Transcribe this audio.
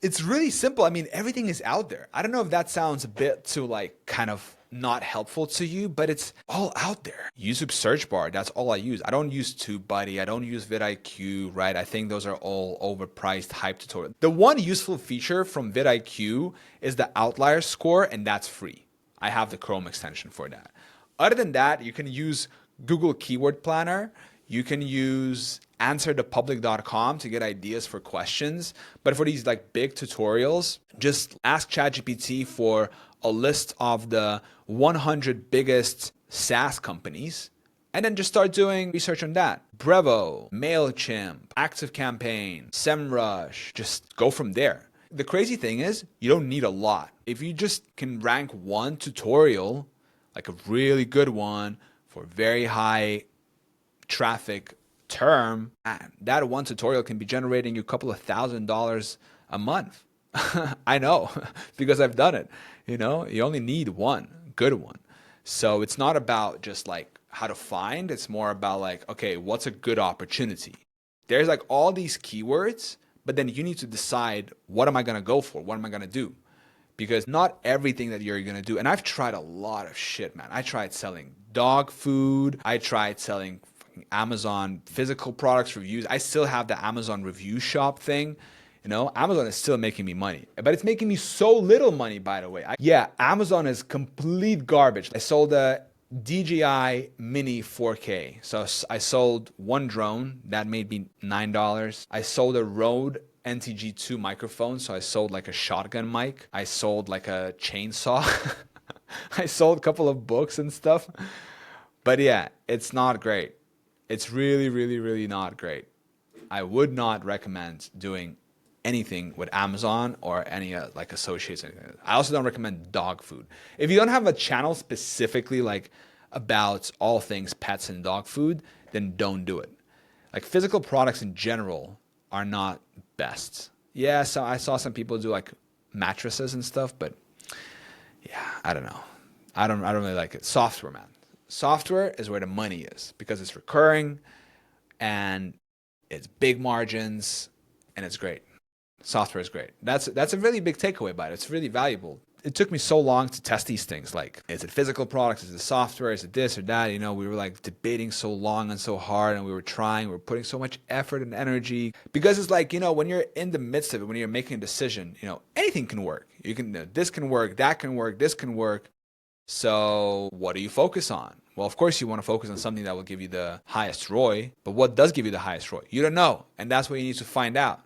It's really simple. I mean, everything is out there. I don't know if that sounds a bit too like kind of not helpful to you, but it's all out there. YouTube search bar, that's all I use. I don't use TubeBuddy. I don't use vidIQ, right? I think those are all overpriced hype tutorials. The one useful feature from vidIQ is the outlier score, and that's free. I have the Chrome extension for that. Other than that, you can use Google Keyword Planner. You can use answerthepublic.com to get ideas for questions. But for these like big tutorials, just ask ChatGPT for a list of the 100 biggest SaaS companies and then just start doing research on that. Brevo, MailChimp, ActiveCampaign, SEMrush, just go from there. The crazy thing is you don't need a lot. If you just can rank one tutorial, like a really good one for very high traffic term, man, that one tutorial can be generating you a couple of $1,000 a month. I know because I've done it. You only need one good one. So it's not about just like how to find, it's more about like, okay, what's a good opportunity? There's like all these keywords, but then you need to decide what am I going to go for? What am I going to do? Because not everything that you're going to do. And I've tried a lot of shit, man. I tried selling dog food. I tried selling Amazon physical products reviews. I still have the Amazon review shop thing. Amazon is still making me money, but it's making me so little money, by the way. Yeah, Amazon is complete garbage. I sold a DJI Mini 4K. So I sold one drone that made me $9. I sold a Rode NTG2 microphone. So I sold like a shotgun mic. I sold like a chainsaw. I sold a couple of books and stuff. But yeah, it's not great. It's really, really, really not great. I would not recommend doing anything with Amazon or any like associates. I also don't recommend dog food. If you don't have a channel specifically like about all things pets and dog food, then don't do it. Like physical products in general are not best. Yeah, so I saw some people do like mattresses and stuff, but yeah, I don't know. I don't really like it. Software, man. Software is where the money is because it's recurring and it's big margins and it's great. Software is great. That's a really big takeaway about it. It's really valuable. It took me so long to test these things. Like, is it physical products? Is it software? Is it this or that? We were like debating so long and so hard, and we were putting so much effort and energy because it's like, when you're in the midst of it, when you're making a decision, anything can work. This can work, that can work, this can work. So what do you focus on? Well, of course, you want to focus on something that will give you the highest ROI, but what does give you the highest ROI? You don't know. And that's what you need to find out.